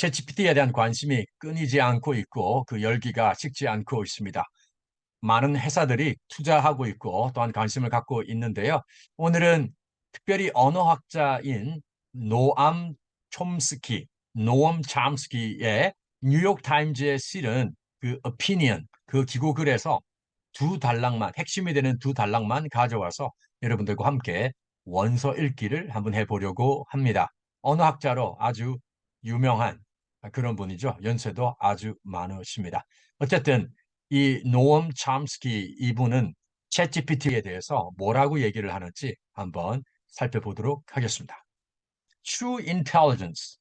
챗GPT에 대한 관심이 끊이지 않고 있고 그 열기가 식지 않고 있습니다. 많은 회사들이 투자하고 있고 또한 관심을 갖고 있는데요. 오늘은 특별히 언어학자인 노암 촘스키, 노엄 참스키의 뉴욕 타임즈에 실은 그 opinion, 그 기고글에서 두 단락만, 핵심이 되는 두 단락만 가져와서 여러분들과 함께 원서 읽기를 한번 해보려고 합니다. 언어학자로 아주 유명한 그런 분이죠. 연세도 아주 많으십니다. 어쨌든 이 노엄 첨스키 이분은 챗GPT에 대해서 뭐라고 얘기를 하는지 한번 살펴보도록 하겠습니다. True intelligence,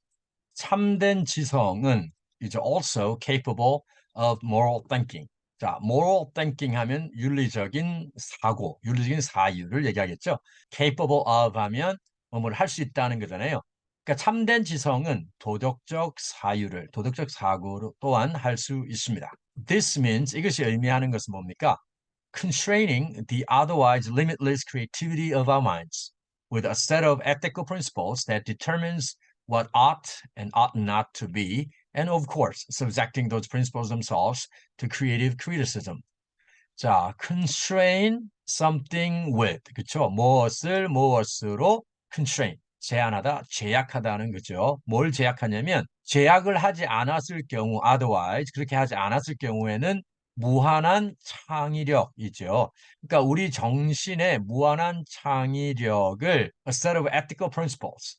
참된 지성은 is also capable of moral thinking. 자, moral thinking 하면 윤리적인 사고, 윤리적인 사유를 얘기하겠죠. capable of 하면 뭐를 할 수 있다는 거잖아요. 그러니까 참된 지성은 도덕적 사유를, 도덕적 사고를 또한 할 수 있습니다. This means 이것이 의미하는 것은 뭡니까? Constraining the otherwise limitless creativity of our minds with a set of ethical principles that determines what ought and ought not to be, and of course, subjecting those principles themselves to creative criticism. 자, constrain something with, 그렇죠? 무엇으로 constrain, 제한하다, 제약하다는 거죠. 뭘 제약하냐면 제약을 하지 않았을 경우, otherwise 그렇게 하지 않았을 경우에는 무한한 창의력이죠. 그러니까 우리 정신의 무한한 창의력을 a set of ethical principles,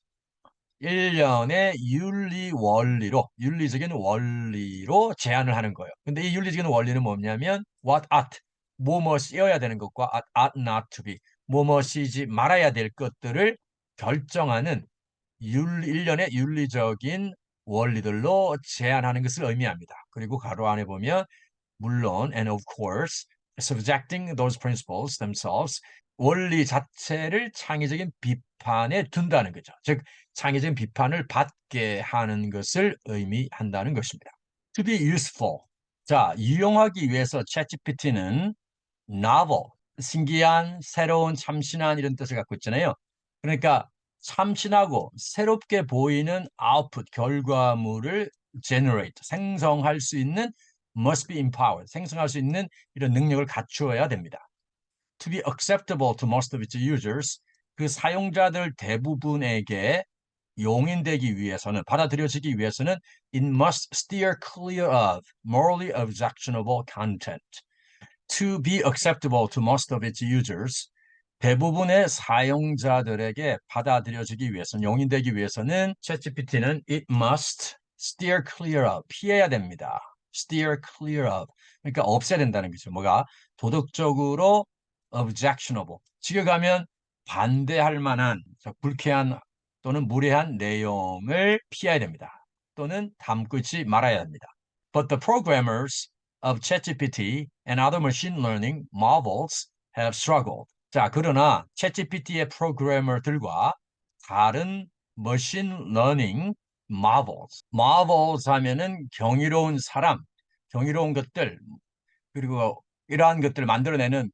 일련의 윤리 원리로, 윤리적인 원리로 제안을 하는 거예요. 근데 이 윤리적인 원리는 뭐냐면 what ought, 뭐뭐이어야 되는 것과 ought not to be, 뭐뭐이지 말아야 될 것들을 결정하는 일련의 윤리적인 원리들로 제안하는 것을 의미합니다. 그리고 가로 안에 보면 물론 and of course subjecting those principles themselves, 원리 자체를 창의적인 비판에 둔다는 거죠. 즉 창의적인 비판을 받게 하는 것을 의미한다는 것입니다. To be useful. 자, 유용하기 위해서 챗GPT는 novel, 신기한, 새로운, 참신한 이런 뜻을 갖고 있잖아요. 그러니까 참신하고 새롭게 보이는 output, 결과물을 generate, 생성할 수 있는 must be empowered, 생성할 수 있는 이런 능력을 갖추어야 됩니다. To be acceptable to most of its users, 그 사용자들 대부분에게 용인되기 위해서는, 받아들여지기 위해서는 it must steer clear of morally objectionable content. To be acceptable to most of its users, 대부분의 사용자들에게 받아들여지기 위해서는, 용인되기 위해서는 챗GPT는 it must steer clear of, 피해야 됩니다. steer clear of, 그러니까 없애야 된다는 거죠. 뭐가? 도덕적으로 objectionable, 지켜가면 반대할 만한 불쾌한 또는 무례한 내용을 피해야 됩니다. 또는 담고 있지 말아야 합니다. But the programmers of ChatGPT and other machine learning models have struggled. 자, 그러나 챗GPT의 프로그래머들과 다른 머신 러닝 models 하면은 경이로운 사람, 경이로운 것들, 그리고 이러한 것들을 만들어내는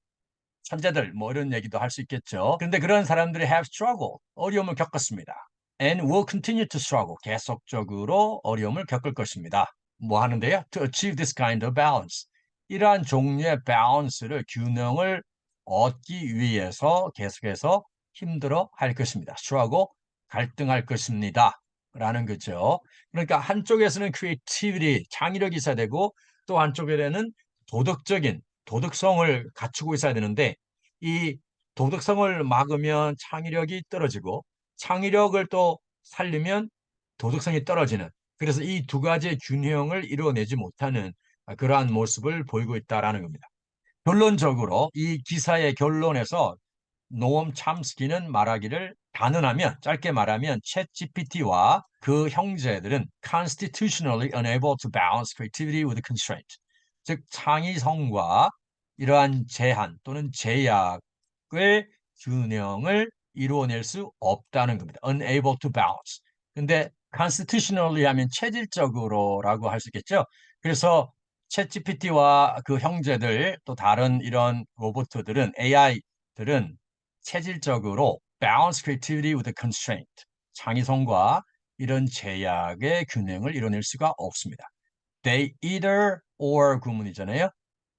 천재들, 뭐 이런 얘기도 할 수 있겠죠. 그런데 그런 사람들이 have struggled, 어려움을 겪었습니다. And will continue to struggle, 계속적으로 어려움을 겪을 것입니다. 뭐 하는데요? To achieve this kind of balance. 이러한 종류의 밸런스를, 균형을 얻기 위해서 계속해서 힘들어 할 것입니다. struggle, 갈등할 것입니다. 라는 거죠. 그러니까 한쪽에서는 creativity, 창의력이 있어야 되고 또 한쪽에는 도덕적인, 도덕성을 갖추고 있어야 되는데 이 도덕성을 막으면 창의력이 떨어지고 창의력을 또 살리면 도덕성이 떨어지는, 그래서 이 두 가지의 균형을 이루어내지 못하는 그러한 모습을 보이고 있다라는 겁니다. 결론적으로 이 기사의 결론에서 노엄 참스키는 말하기를, 단언하면, 짧게 말하면 챗GPT와 그 형제들은 constitutionally unable to balance creativity with constraint, 즉 창의성과 이러한 제한 또는 제약의 균형을 이루어낼 수 없다는 겁니다. unable to balance. 근데 constitutionally 하면 체질적으로라고 할 수 있겠죠. 그래서 챗GPT와 그 형제들 또 다른 이런 로봇들은, AI들은 체질적으로 balance creativity with constraint, 창의성과 이런 제약의 균형을 이뤄낼 수가 없습니다. They either or 구문이잖아요.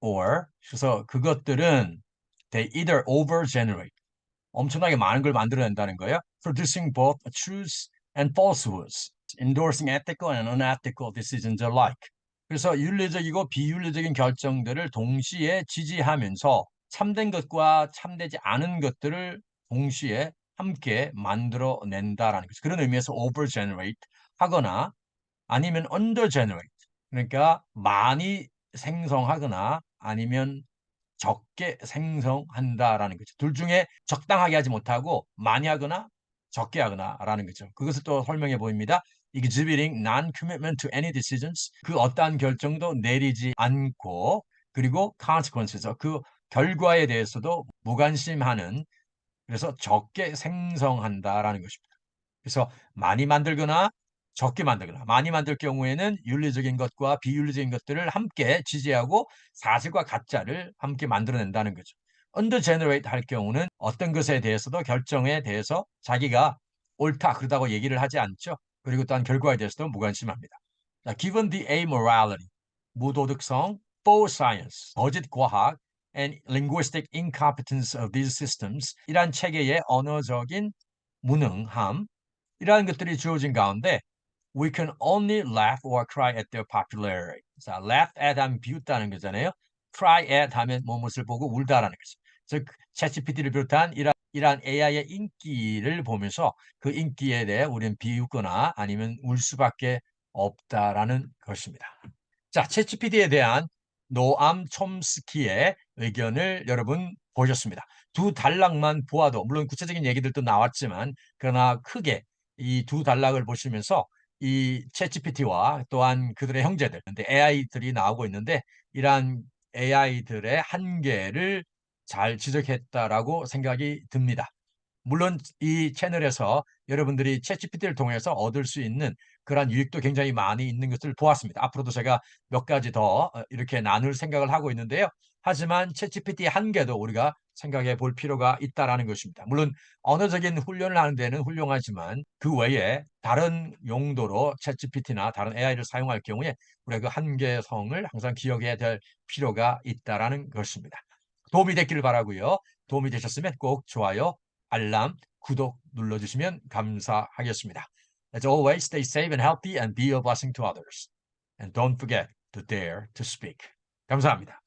or. 그래서 그것들은 they either overgenerate. 엄청나게 많은 걸 만들어낸다는 거예요. Producing both truths and falsehoods. Endorsing ethical and unethical decisions alike. 그래서 윤리적이고 비윤리적인 결정들을 동시에 지지하면서 참된 것과 참되지 않은 것들을 동시에 함께 만들어낸다라는 거죠. 그런 의미에서 overgenerate 하거나 아니면 undergenerate. 그러니까 많이 생성하거나 아니면 적게 생성한다라는 거죠. 둘 중에 적당하게 하지 못하고 많이 하거나 적게 하거나라는 거죠. 그것을 또 설명해 보입니다. Exhibiting non-commitment to any decisions. 그 어떠한 결정도 내리지 않고 그리고 consequences. 그 결과에 대해서도 무관심하는 그래서 적게 생성한다라는 것입니다. 그래서 많이 만들거나 적게 만들거나 많이 만들 경우에는 윤리적인 것과 비윤리적인 것들을 함께 지지하고 사실과 가짜를 함께 만들어낸다는 거죠. undergenerate 할 경우는 어떤 것에 대해서도 결정에 대해서 자기가 옳다 그러다고 얘기를 하지 않죠. 그리고 또한 결과에 대해서도 무관심합니다. 자, given the amorality, 무도덕성, faux science, 거짓 과학, and linguistic incompetence of these systems, 이란 체계의 언어적인 무능함, 이러한 것들이 주어진 가운데 we can only laugh or cry at their popularity. 자, laugh at 하면 비웃다는 거잖아요. cry at 하면 무엇을 보고 울다라는 거죠. 즉, 챗GPT를 비롯한 이러한 AI의 인기를 보면서 그 인기에 대해 우리는 비웃거나 아니면 울 수밖에 없다라는 것입니다. 자, 챗GPT에 대한 노암 촘스키의 의견을 여러분 보셨습니다. 두 단락만 보아도 물론 구체적인 얘기들도 나왔지만 그러나 크게 이 두 단락을 보시면서 이 챗GPT와 또한 그들의 형제들, AI들이 나오고 있는데 이러한 AI들의 한계를 잘 지적했다라고 생각이 듭니다. 물론 이 채널에서 여러분들이 챗GPT를 통해서 얻을 수 있는 그러한 유익도 굉장히 많이 있는 것을 보았습니다. 앞으로도 제가 몇 가지 더 이렇게 나눌 생각을 하고 있는데요. 하지만 챗GPT의 한계도 우리가 생각해 볼 필요가 있다라는 것입니다. 물론 언어적인 훈련을 하는 데는 훌륭하지만 그 외에 다른 용도로 챗GPT나 다른 AI를 사용할 경우에 우리가 그 한계성을 항상 기억해야 될 필요가 있다라는 것입니다. 도움이 됐기를 바라고요. 도움이 되셨으면 꼭 좋아요, 알람, 구독 눌러주시면 감사하겠습니다. As always, stay safe and healthy and be a blessing to others. And don't forget to dare to speak. 감사합니다.